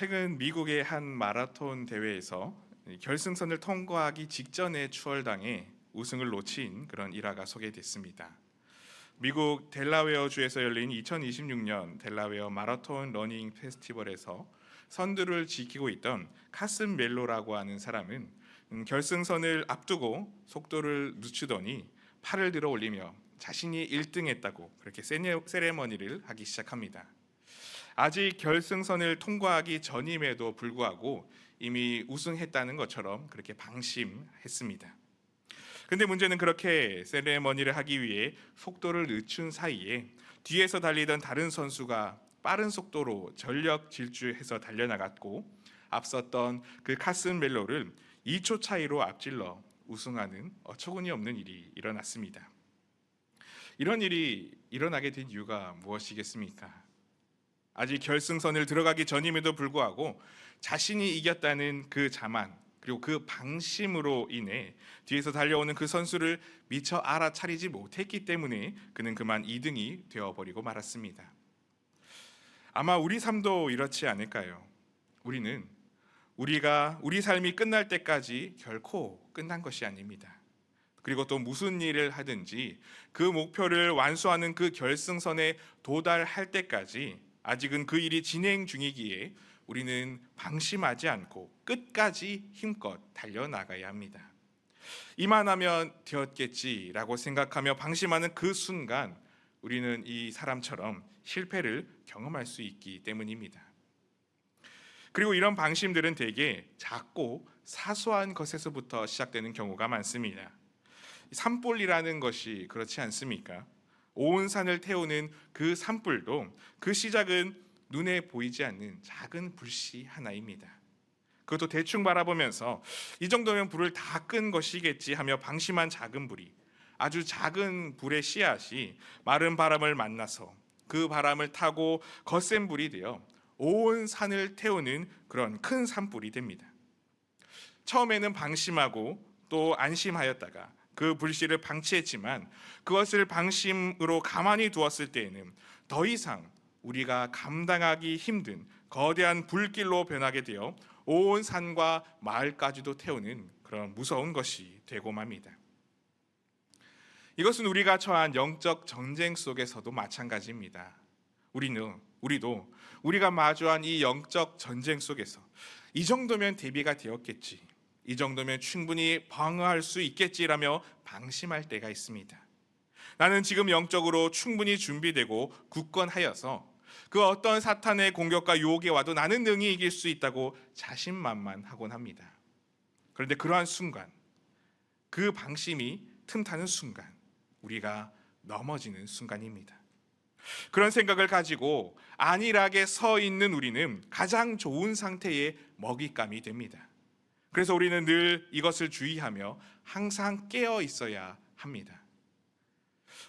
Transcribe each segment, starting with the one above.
최근 미국의 한 마라톤 대회에서 결승선을 통과하기 직전에 추월당해 우승을 놓친 그런 일화가 소개됐습니다. 미국 델라웨어 주에서 열린 2026년 델라웨어 마라톤 러닝 페스티벌에서 선두를 지키고 있던 카슨 멜로라고 하는 사람은 결승선을 앞두고 속도를 늦추더니 팔을 들어 올리며 자신이 1등했다고 그렇게 세레머니를 하기 시작합니다. 아직 결승선을 통과하기 전임에도 불구하고 이미 우승했다는 것처럼 그렇게 방심했습니다. 근데 문제는 그렇게 세레머니를 하기 위해 속도를 늦춘 사이에 뒤에서 달리던 다른 선수가 빠른 속도로 전력 질주해서 달려나갔고 앞섰던 그 카슨 멜로를 2초 차이로 앞질러 우승하는 어처구니 없는 일이 일어났습니다. 이런 일이 일어나게 된 이유가 무엇이겠습니까? 아직 결승선을 들어가기 전임에도 불구하고 자신이 이겼다는 그 자만 그리고 그 방심으로 인해 뒤에서 달려오는 그 선수를 미처 알아차리지 못했기 때문에 그는 그만 2등이 되어버리고 말았습니다. 아마 우리 삶도 이렇지 않을까요? 우리 삶이 끝날 때까지 결코 끝난 것이 아닙니다. 그리고 또 무슨 일을 하든지 그 목표를 완수하는 그 결승선에 도달할 때까지 아직은 그 일이 진행 중이기에 우리는 방심하지 않고 끝까지 힘껏 달려나가야 합니다. 이만하면 되었겠지라고 생각하며 방심하는 그 순간 우리는 이 사람처럼 실패를 경험할 수 있기 때문입니다. 그리고 이런 방심들은 대개 작고 사소한 것에서부터 시작되는 경우가 많습니다. 산불이라는 것이 그렇지 않습니까? 온 산을 태우는 그 산불도 그 시작은 눈에 보이지 않는 작은 불씨 하나입니다. 그것도 대충 바라보면서 이 정도면 불을 다 끈 것이겠지 하며 방심한 작은 불이 아주 작은 불의 씨앗이 마른 바람을 만나서 그 바람을 타고 거센 불이 되어 온 산을 태우는 그런 큰 산불이 됩니다. 처음에는 방심하고 또 안심하였다가 그 불씨를 방치했지만 그것을 방심으로 가만히 두었을 때에는 더 이상 우리가 감당하기 힘든 거대한 불길로 변하게 되어 온 산과 마을까지도 태우는 그런 무서운 것이 되고 맙니다. 이것은 우리가 처한 영적 전쟁 속에서도 마찬가지입니다. 우리도 우리가 마주한 이 영적 전쟁 속에서 이 정도면 대비가 되었겠지, 이 정도면 충분히 방어할 수 있겠지라며 방심할 때가 있습니다. 나는 지금 영적으로 충분히 준비되고 굳건하여서 그 어떤 사탄의 공격과 유혹에 와도 나는 능히 이길 수 있다고 자신만만하곤 합니다. 그런데 그러한 순간, 그 방심이 틈타는 순간 우리가 넘어지는 순간입니다. 그런 생각을 가지고 안일하게 서 있는 우리는 가장 좋은 상태의 먹잇감이 됩니다. 그래서 우리는 늘 이것을 주의하며 항상 깨어 있어야 합니다.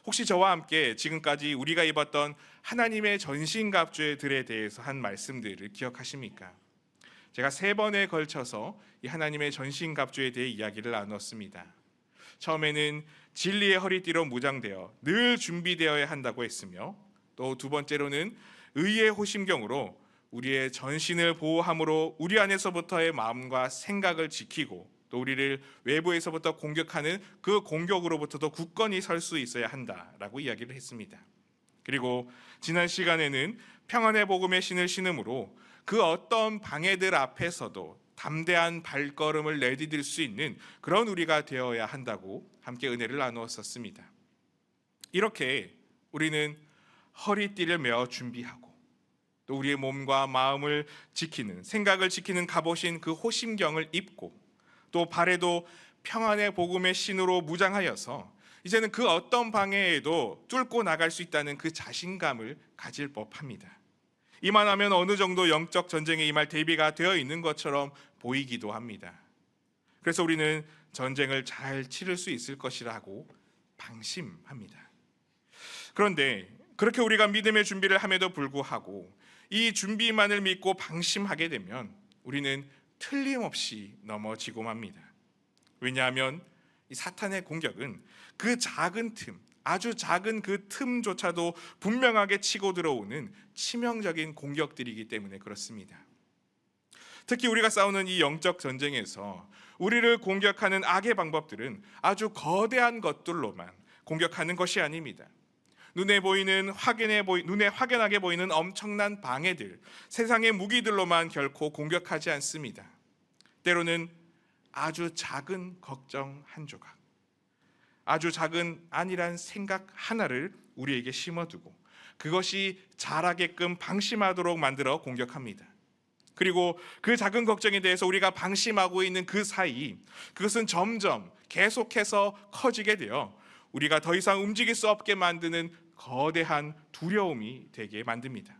혹시 저와 함께 지금까지 우리가 입었던 하나님의 전신갑주들에 대해서 한 말씀들을 기억하십니까? 제가 3번에 걸쳐서 이 하나님의 전신갑주에 대해 이야기를 나눴습니다. 처음에는 진리의 허리띠로 무장되어 늘 준비되어야 한다고 했으며, 또 두 번째로는 의의 호심경으로 우리의 전신을 보호함으로 우리 안에서부터의 마음과 생각을 지키고 또 우리를 외부에서부터 공격하는 그 공격으로부터도 굳건히 설 수 있어야 한다라고 이야기를 했습니다. 그리고 지난 시간에는 평안의 복음의 신을 신음으로 그 어떤 방해들 앞에서도 담대한 발걸음을 내디딜 수 있는 그런 우리가 되어야 한다고 함께 은혜를 나누었었습니다. 이렇게 우리는 허리띠를 메어 준비하고 또 우리의 몸과 마음을 지키는, 생각을 지키는 갑옷인 그 호심경을 입고 또 발에도 평안의 복음의 신으로 무장하여서 이제는 그 어떤 방해에도 뚫고 나갈 수 있다는 그 자신감을 가질 법합니다. 이만하면 어느 정도 영적 전쟁에 임할 대비가 되어 있는 것처럼 보이기도 합니다. 그래서 우리는 전쟁을 잘 치를 수 있을 것이라고 방심합니다. 그런데 그렇게 우리가 믿음의 준비를 함에도 불구하고 이 준비만을 믿고 방심하게 되면 우리는 틀림없이 넘어지고 맙니다. 왜냐하면 이 사탄의 공격은 그 작은 틈, 아주 작은 그 틈조차도 분명하게 치고 들어오는 치명적인 공격들이기 때문에 그렇습니다. 특히 우리가 싸우는 이 영적 전쟁에서 우리를 공격하는 악의 방법들은 아주 거대한 것들로만 공격하는 것이 아닙니다. 눈에 확연하게 보이는 엄청난 방해들, 세상의 무기들로만 결코 공격하지 않습니다. 때로는 아주 작은 걱정 한 조각, 아주 작은 안일한 생각 하나를 우리에게 심어두고 그것이 자라게끔 방심하도록 만들어 공격합니다. 그리고 그 작은 걱정에 대해서 우리가 방심하고 있는 그 사이 그것은 점점 계속해서 커지게 되어 우리가 더 이상 움직일 수 없게 만드는 거대한 두려움이 되게 만듭니다.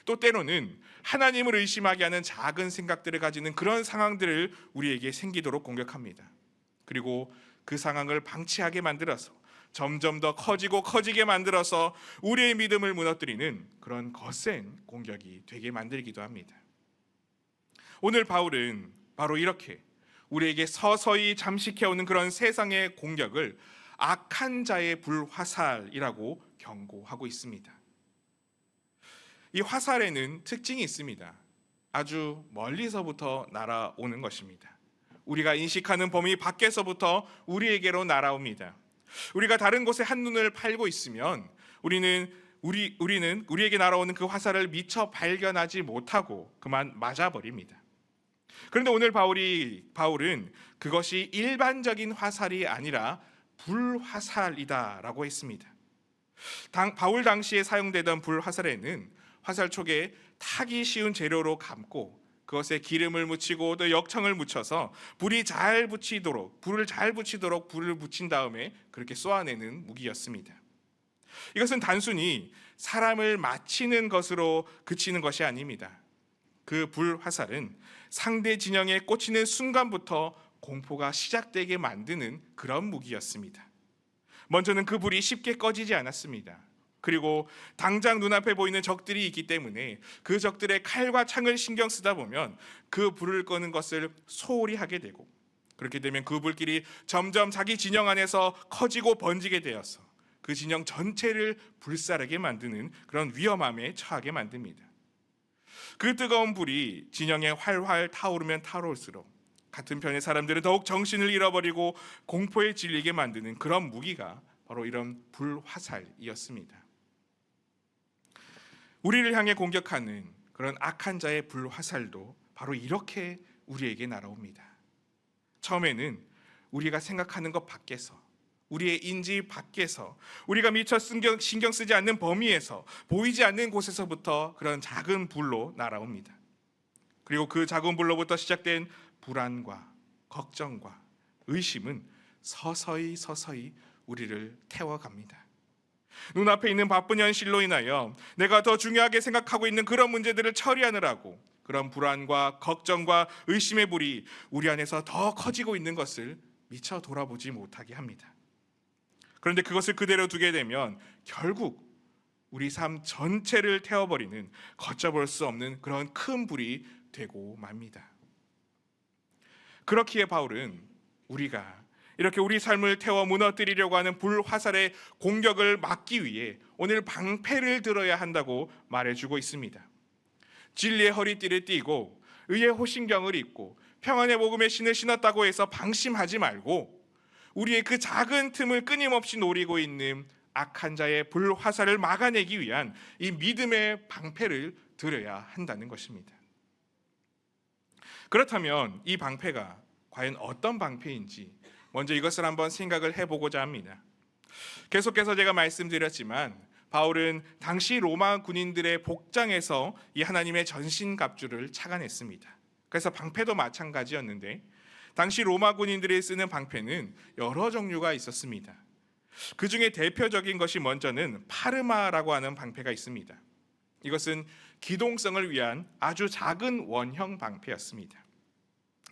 또 때로는 하나님을 의심하게 하는 작은 생각들을 가지는 그런 상황들을 우리에게 생기도록 공격합니다. 그리고 그 상황을 방치하게 만들어서 점점 더 커지게 만들어서 우리의 믿음을 무너뜨리는 그런 거센 공격이 되게 만들기도 합니다. 오늘 바울은 바로 이렇게 우리에게 서서히 잠식해오는 그런 세상의 공격을 악한 자의 불화살이라고 경고하고 있습니다. 이 화살에는 특징이 있습니다. 아주 멀리서부터 날아오는 것입니다. 우리가 인식하는 범위 밖에서부터 우리에게로 날아옵니다. 우리가 다른 곳에 한눈을 팔고 있으면 우리는 우리에게 날아오는 그 화살을 미처 발견하지 못하고 그만 맞아버립니다. 그런데 오늘 바울은 그것이 일반적인 화살이 아니라 불화살이다라고 했습니다. 바울 당시에 사용되던 불화살에는 화살촉에 타기 쉬운 재료로 감고 그것에 기름을 묻히고 또 역청을 묻혀서 불을 잘 붙이도록 불을 붙인 다음에 그렇게 쏘아내는 무기였습니다. 이것은 단순히 사람을 맞히는 것으로 그치는 것이 아닙니다. 그 불화살은 상대 진영에 꽂히는 순간부터 공포가 시작되게 만드는 그런 무기였습니다. 먼저는 그 불이 쉽게 꺼지지 않았습니다. 그리고 당장 눈앞에 보이는 적들이 있기 때문에 그 적들의 칼과 창을 신경 쓰다 보면 그 불을 끄는 것을 소홀히 하게 되고 그렇게 되면 그 불길이 점점 자기 진영 안에서 커지고 번지게 되어서 그 진영 전체를 불사르게 만드는 그런 위험함에 처하게 만듭니다. 그 뜨거운 불이 진영에 활활 타오르면 타오를수록 같은 편의 사람들은 더욱 정신을 잃어버리고 공포에 질리게 만드는 그런 무기가 바로 이런 불화살이었습니다. 우리를 향해 공격하는 그런 악한 자의 불화살도 바로 이렇게 우리에게 날아옵니다. 처음에는 우리가 생각하는 것 밖에서, 우리의 인지 밖에서, 우리가 미처 신경 쓰지 않는 범위에서, 보이지 않는 곳에서부터 그런 작은 불로 날아옵니다. 그리고 그 작은 불로부터 시작된 불안과 걱정과 의심은 서서히 우리를 태워갑니다. 눈앞에 있는 바쁜 현실로 인하여 내가 더 중요하게 생각하고 있는 그런 문제들을 처리하느라고 그런 불안과 걱정과 의심의 불이 우리 안에서 더 커지고 있는 것을 미처 돌아보지 못하게 합니다. 그런데 그것을 그대로 두게 되면 결국 우리 삶 전체를 태워버리는 걷잡을 수 없는 그런 큰 불이 되고 맙니다. 그렇기에 바울은 우리가 이렇게 우리 삶을 태워 무너뜨리려고 하는 불화살의 공격을 막기 위해 오늘 방패를 들어야 한다고 말해주고 있습니다. 진리의 허리띠를 띠고 의의 호신경을 입고 평안의 복음의 신을 신었다고 해서 방심하지 말고 우리의 그 작은 틈을 끊임없이 노리고 있는 악한 자의 불화살을 막아내기 위한 이 믿음의 방패를 들어야 한다는 것입니다. 그렇다면 이 방패가 과연 어떤 방패인지 먼저 이것을 한번 생각을 해보고자 합니다. 계속해서 제가 말씀드렸지만 바울은 당시 로마 군인들의 복장에서 이 하나님의 전신갑주를 착안했습니다. 그래서 방패도 마찬가지였는데 당시 로마 군인들이 쓰는 방패는 여러 종류가 있었습니다. 그 중에 대표적인 것이 먼저는 파르마라고 하는 방패가 있습니다. 이것은 기동성을 위한 아주 작은 원형 방패였습니다.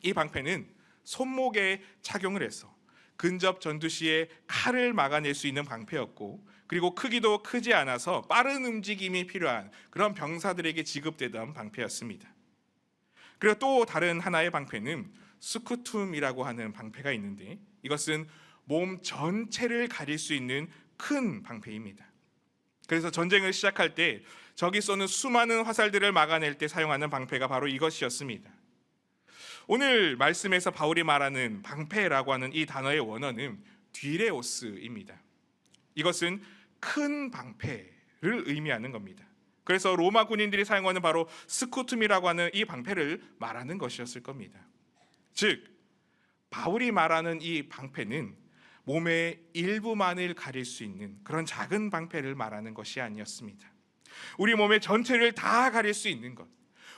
이 방패는 손목에 착용을 해서 근접 전투 시에 칼을 막아낼 수 있는 방패였고 그리고 크기도 크지 않아서 빠른 움직임이 필요한 그런 병사들에게 지급되던 방패였습니다. 그리고 또 다른 하나의 방패는 스쿠툼이라고 하는 방패가 있는데 이것은 몸 전체를 가릴 수 있는 큰 방패입니다. 그래서 전쟁을 시작할 때 적이 쏘는 수많은 화살들을 막아낼 때 사용하는 방패가 바로 이것이었습니다. 오늘 말씀에서 바울이 말하는 방패라고 하는 이 단어의 원어는 뒤레오스입니다. 이것은 큰 방패를 의미하는 겁니다. 그래서 로마 군인들이 사용하는 바로 스쿠툼이라고 하는 이 방패를 말하는 것이었을 겁니다. 즉 바울이 말하는 이 방패는 몸의 일부만을 가릴 수 있는 그런 작은 방패를 말하는 것이 아니었습니다. 우리 몸의 전체를 다 가릴 수 있는 것,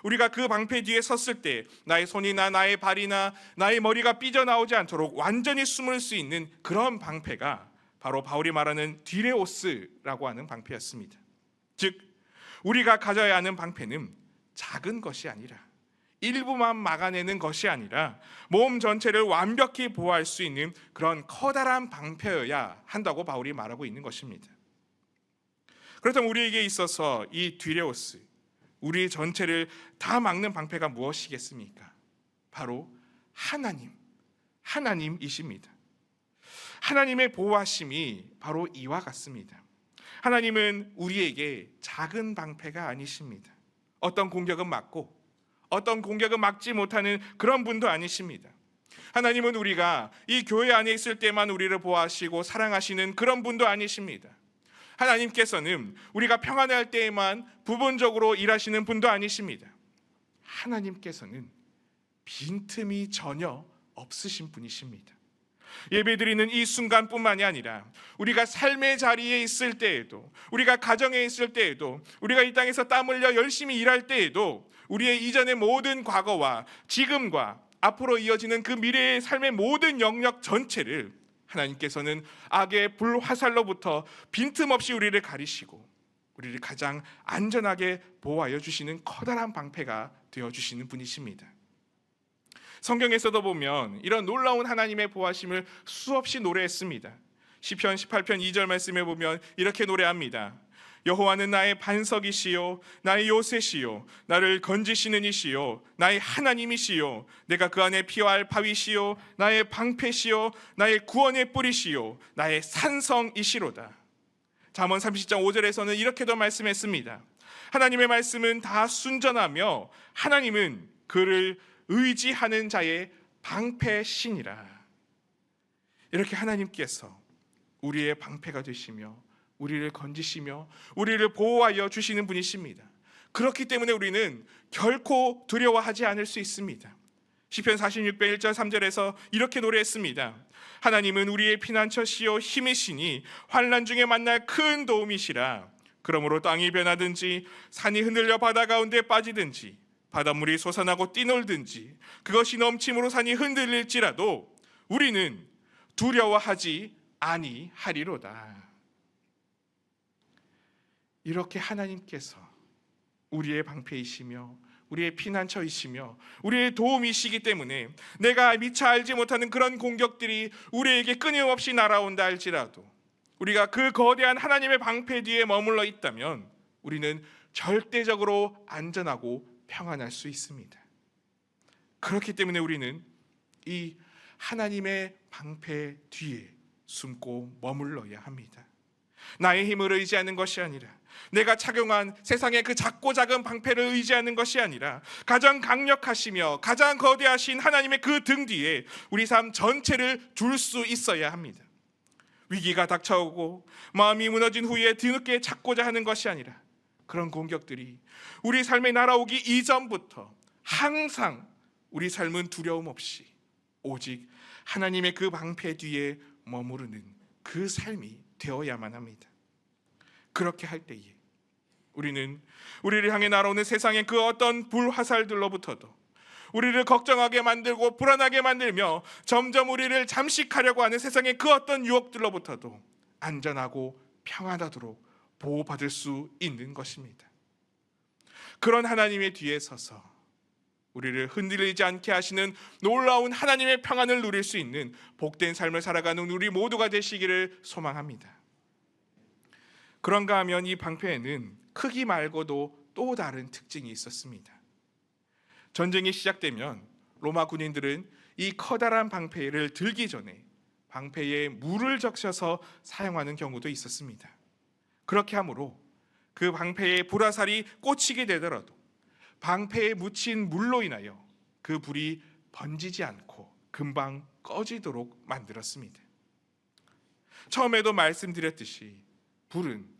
우리가 그 방패 뒤에 섰을 때 나의 손이나 나의 발이나 나의 머리가 삐져나오지 않도록 완전히 숨을 수 있는 그런 방패가 바로 바울이 말하는 디레오스라고 하는 방패였습니다. 즉 우리가 가져야 하는 방패는 작은 것이 아니라, 일부만 막아내는 것이 아니라 몸 전체를 완벽히 보호할 수 있는 그런 커다란 방패여야 한다고 바울이 말하고 있는 것입니다. 그렇다면 우리에게 있어서 이 디레오스, 우리 전체를 다 막는 방패가 무엇이겠습니까? 바로 하나님이십니다. 하나님의 보호하심이 바로 이와 같습니다. 하나님은 우리에게 작은 방패가 아니십니다. 어떤 공격은 막고 어떤 공격은 막지 못하는 그런 분도 아니십니다. 하나님은 우리가 이 교회 안에 있을 때만 우리를 보호하시고 사랑하시는 그런 분도 아니십니다. 하나님께서는 우리가 평안할 때에만 부분적으로 일하시는 분도 아니십니다. 하나님께서는 빈틈이 전혀 없으신 분이십니다. 예배드리는 이 순간뿐만이 아니라 우리가 삶의 자리에 있을 때에도, 우리가 가정에 있을 때에도, 우리가 이 땅에서 땀 흘려 열심히 일할 때에도 우리의 이전의 모든 과거와 지금과 앞으로 이어지는 그 미래의 삶의 모든 영역 전체를 하나님께서는 악의 불화살로부터 빈틈없이 우리를 가리시고 우리를 가장 안전하게 보호하여 주시는 커다란 방패가 되어주시는 분이십니다. 성경에서도 보면 이런 놀라운 하나님의 보호하심을 수없이 노래했습니다. 시편 18편 2절 말씀에 보면 이렇게 노래합니다. 여호와는 나의 반석이시요 나의 요새시요 나를 건지시는 이시요 나의 하나님이시요 내가 그 안에 피할 바위시요 나의 방패시요 나의 구원의 뿌리시요 나의 산성이시로다. 잠언 30장 5절에서는 이렇게도 말씀했습니다. 하나님의 말씀은 다 순전하며 하나님은 그를 의지하는 자의 방패시니라. 이렇게 하나님께서 우리의 방패가 되시며 우리를 건지시며 우리를 보호하여 주시는 분이십니다. 그렇기 때문에 우리는 결코 두려워하지 않을 수 있습니다. 시편 46편 1절 3절에서 이렇게 노래했습니다. 하나님은 우리의 피난처시요 힘이시니 환난 중에 만날 큰 도움이시라. 그러므로 땅이 변하든지 산이 흔들려 바다 가운데 빠지든지 바닷물이 솟아나고 뛰놀든지 그것이 넘침으로 산이 흔들릴지라도 우리는 두려워하지 아니하리로다. 이렇게 하나님께서 우리의 방패이시며 우리의 피난처이시며 우리의 도움이시기 때문에 내가 미처 알지 못하는 그런 공격들이 우리에게 끊임없이 날아온다 할지라도 우리가 그 거대한 하나님의 방패 뒤에 머물러 있다면 우리는 절대적으로 안전하고 평안할 수 있습니다. 그렇기 때문에 우리는 이 하나님의 방패 뒤에 숨고 머물러야 합니다. 나의 힘을 의지하는 것이 아니라 내가 착용한 세상의 그 작고 작은 방패를 의지하는 것이 아니라 가장 강력하시며 가장 거대하신 하나님의 그 등 뒤에 우리 삶 전체를 둘 수 있어야 합니다. 위기가 닥쳐오고 마음이 무너진 후에 뒤늦게 찾고자 하는 것이 아니라 그런 공격들이 우리 삶에 날아오기 이전부터 항상 우리 삶은 두려움 없이 오직 하나님의 그 방패 뒤에 머무르는 그 삶이 되어야만 합니다. 그렇게 할 때에 우리는 우리를 향해 날아오는 세상의 그 어떤 불화살들로부터도 우리를 걱정하게 만들고 불안하게 만들며 점점 우리를 잠식하려고 하는 세상의 그 어떤 유혹들로부터도 안전하고 평안하도록 보호받을 수 있는 것입니다. 그런 하나님의 뒤에 서서 우리를 흔들리지 않게 하시는 놀라운 하나님의 평안을 누릴 수 있는 복된 삶을 살아가는 우리 모두가 되시기를 소망합니다. 그런가 하면 이 방패에는 크기 말고도 또 다른 특징이 있었습니다. 전쟁이 시작되면 로마 군인들은 이 커다란 방패를 들기 전에 방패에 물을 적셔서 사용하는 경우도 있었습니다. 그렇게 함으로 그 방패의 불화살이 꽂히게 되더라도 방패에 묻힌 물로 인하여 그 불이 번지지 않고 금방 꺼지도록 만들었습니다. 처음에도 말씀드렸듯이 불은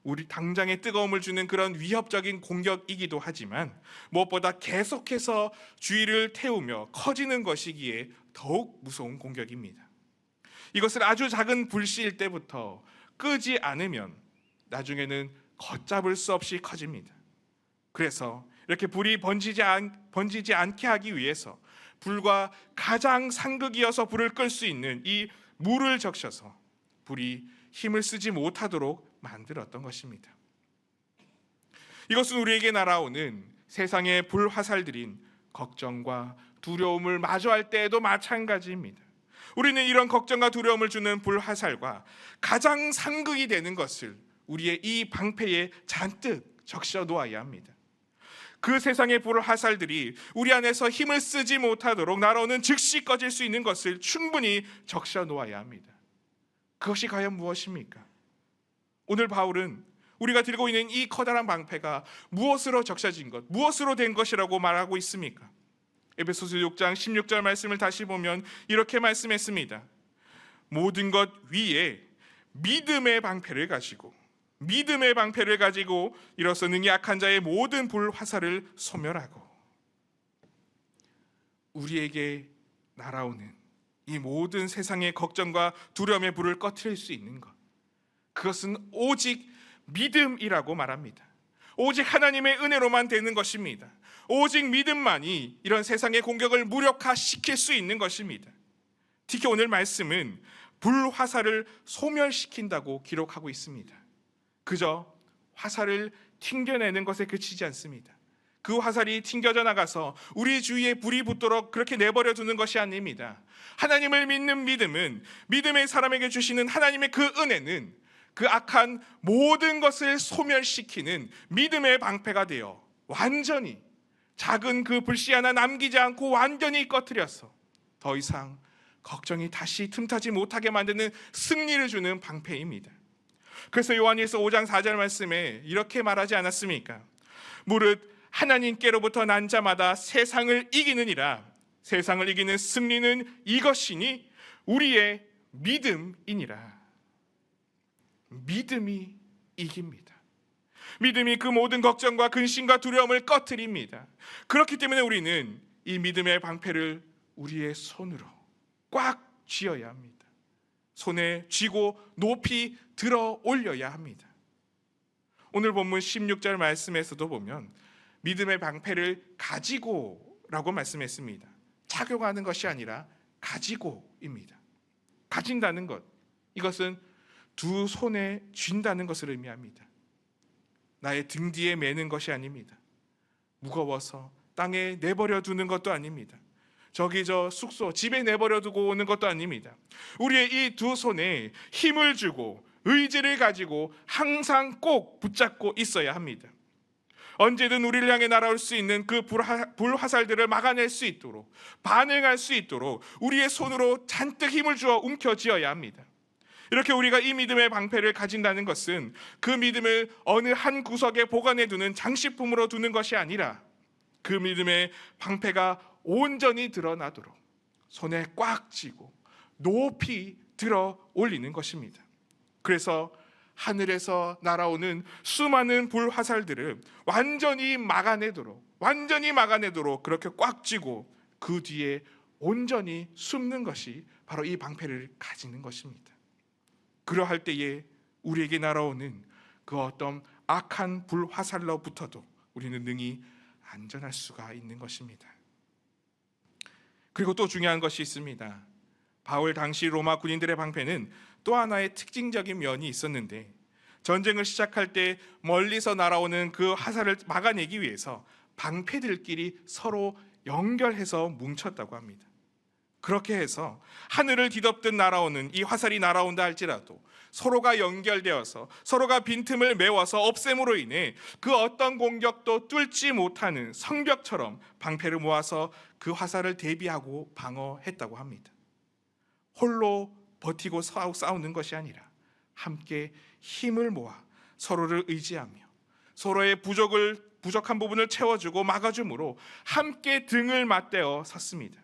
우리 당장의 뜨거움을 주는 그런 위협적인 공격이기도 하지만 무엇보다 계속해서 주위를 태우며 커지는 것이기에 더욱 무서운 공격입니다. 이것을 아주 작은 불씨일 때부터 끄지 않으면 나중에는 걷잡을 수 없이 커집니다. 그래서 이렇게 불이 번지지 않게 하기 위해서 불과 가장 상극이어서 불을 끌 수 있는 이 물을 적셔서 불이 힘을 쓰지 못하도록 만들었던 것입니다. 이것은 우리에게 날아오는 세상의 불화살들인 걱정과 두려움을 마주할 때에도 마찬가지입니다. 우리는 이런 걱정과 두려움을 주는 불화살과 가장 상극이 되는 것을 우리의 이 방패에 잔뜩 적셔 놓아야 합니다. 그 세상의 불화살들이 우리 안에서 힘을 쓰지 못하도록 날아오는 즉시 꺼질 수 있는 것을 충분히 적셔 놓아야 합니다. 그것이 과연 무엇입니까? 오늘 바울은 우리가 들고 있는 이 커다란 방패가 무엇으로 적셔진 것, 무엇으로 된 것이라고 말하고 있습니까? 에베소서 6장 16절 말씀을 다시 보면 이렇게 말씀했습니다. 모든 것 위에 믿음의 방패를 가지고 이로써 능히 악한 자의 모든 불화살을 소멸하고, 우리에게 날아오는 이 모든 세상의 걱정과 두려움의 불을 꺼트릴 수 있는 것, 그것은 오직 믿음이라고 말합니다. 오직 하나님의 은혜로만 되는 것입니다. 오직 믿음만이 이런 세상의 공격을 무력화시킬 수 있는 것입니다. 특히 오늘 말씀은 불화살을 소멸시킨다고 기록하고 있습니다. 그저 화살을 튕겨내는 것에 그치지 않습니다. 그 화살이 튕겨져 나가서 우리 주위에 불이 붙도록 그렇게 내버려 두는 것이 아닙니다. 하나님을 믿는 믿음은, 믿음의 사람에게 주시는 하나님의 그 은혜는 그 악한 모든 것을 소멸시키는 믿음의 방패가 되어 완전히 작은 그 불씨 하나 남기지 않고 완전히 꺼트려서 더 이상 걱정이 다시 틈타지 못하게 만드는 승리를 주는 방패입니다. 그래서 요한일서 5장 4절 말씀에 이렇게 말하지 않았습니까? 무릇 하나님께로부터 난 자마다 세상을 이기느니라. 세상을 이기는 승리는 이것이니 우리의 믿음이니라. 믿음이 이깁니다. 믿음이 그 모든 걱정과 근심과 두려움을 꺼트립니다. 그렇기 때문에 우리는 이 믿음의 방패를 우리의 손으로 꽉 쥐어야 합니다. 손에 쥐고 높이 들어 올려야 합니다. 오늘 본문 16절 말씀에서도 보면 믿음의 방패를 가지고라고 말씀했습니다. 착용하는 것이 아니라 가지고입니다. 가진다는 것, 이것은 두 손에 쥔다는 것을 의미합니다. 나의 등 뒤에 매는 것이 아닙니다. 무거워서 땅에 내버려 두는 것도 아닙니다. 저기 저 숙소 집에 내버려 두고 오는 것도 아닙니다. 우리의 이 두 손에 힘을 주고 의지를 가지고 항상 꼭 붙잡고 있어야 합니다. 언제든 우리를 향해 날아올 수 있는 그 불화살들을 막아낼 수 있도록, 반응할 수 있도록 우리의 손으로 잔뜩 힘을 주어 움켜쥐어야 합니다. 이렇게 우리가 이 믿음의 방패를 가진다는 것은 그 믿음을 어느 한 구석에 보관해 두는 장식품으로 두는 것이 아니라 그 믿음의 방패가 온전히 드러나도록 손에 꽉 쥐고 높이 들어 올리는 것입니다. 그래서 하늘에서 날아오는 수많은 불화살들을 완전히 막아내도록 그렇게 꽉 쥐고 그 뒤에 온전히 숨는 것이 바로 이 방패를 가지는 것입니다. 그러할 때에 우리에게 날아오는 그 어떤 악한 불화살로부터도 우리는 능히 안전할 수가 있는 것입니다. 그리고 또 중요한 것이 있습니다. 바울 당시 로마 군인들의 방패는 또 하나의 특징적인 면이 있었는데, 전쟁을 시작할 때 멀리서 날아오는 그 화살을 막아내기 위해서 방패들끼리 서로 연결해서 뭉쳤다고 합니다. 그렇게 해서 하늘을 뒤덮듯 날아오는 이 화살이 날아온다 할지라도 서로가 연결되어서 서로가 빈틈을 메워서 없앰으로 인해 그 어떤 공격도 뚫지 못하는 성벽처럼 방패를 모아서 그 화살을 대비하고 방어했다고 합니다. 홀로 버티고 싸우는 것이 아니라 함께 힘을 모아 서로를 의지하며 서로의 부족한 부분을 채워주고 막아줌으로 함께 등을 맞대어 섰습니다.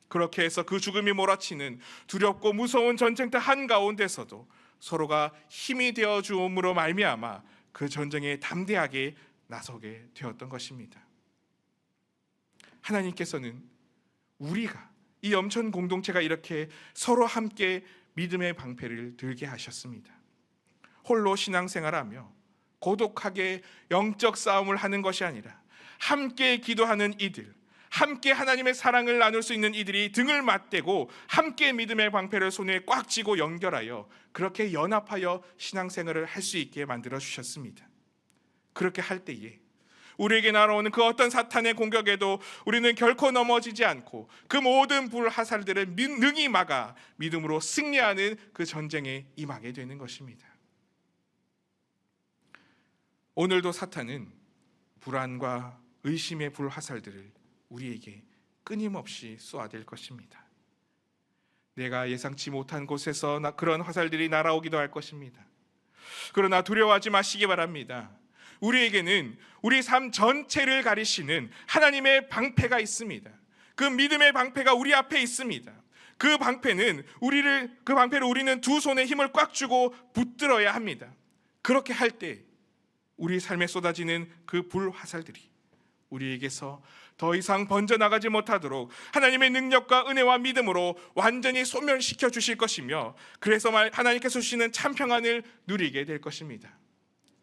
그렇게 해서 그 죽음이 몰아치는 두렵고 무서운 전쟁터 한가운데서도 서로가 힘이 되어 주음으로 말미암아 그 전쟁에 담대하게 나서게 되었던 것입니다. 하나님께서는 우리가 이 염천 공동체가 이렇게 서로 함께 믿음의 방패를 들게 하셨습니다. 홀로 신앙생활하며 고독하게 영적 싸움을 하는 것이 아니라 함께 기도하는 이들, 함께 하나님의 사랑을 나눌 수 있는 이들이 등을 맞대고 함께 믿음의 방패를 손에 꽉 쥐고 연결하여 그렇게 연합하여 신앙생활을 할 수 있게 만들어 주셨습니다. 그렇게 할 때에 우리에게 날아오는 그 어떤 사탄의 공격에도 우리는 결코 넘어지지 않고 그 모든 불화살들을 능히 막아 믿음으로 승리하는 그 전쟁에 임하게 되는 것입니다. 오늘도 사탄은 불안과 의심의 불화살들을 우리에게 끊임없이 쏘아댈 것입니다. 내가 예상치 못한 곳에서 그런 화살들이 날아오기도 할 것입니다. 그러나 두려워하지 마시기 바랍니다. 우리에게는 우리 삶 전체를 가리시는 하나님의 방패가 있습니다. 그 믿음의 방패가 우리 앞에 있습니다. 그 방패를 우리는 두 손에 힘을 꽉 주고 붙들어야 합니다. 그렇게 할 때 우리 삶에 쏟아지는 그 불화살들이 우리에게서 더 이상 번져나가지 못하도록 하나님의 능력과 은혜와 믿음으로 완전히 소멸시켜 주실 것이며, 그래서 하나님께서 주시는 참 평안을 누리게 될 것입니다.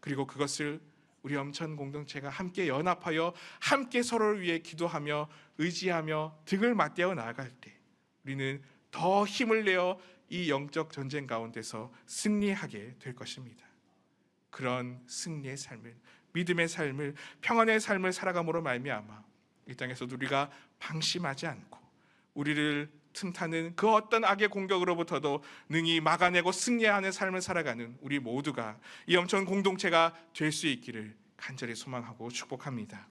그리고 그것을 우리 염천 공동체가 함께 연합하여 함께 서로를 위해 기도하며 의지하며 등을 맞대어 나아갈 때 우리는 더 힘을 내어 이 영적 전쟁 가운데서 승리하게 될 것입니다. 그런 승리의 삶을, 믿음의 삶을, 평안의 삶을 살아감으로 말미암아 이 땅에서도 우리가 방심하지 않고 우리를 틈타는 그 어떤 악의 공격으로부터도 능히 막아내고 승리하는 삶을 살아가는 우리 모두가 이 염천 공동체가 될 수 있기를 간절히 소망하고 축복합니다.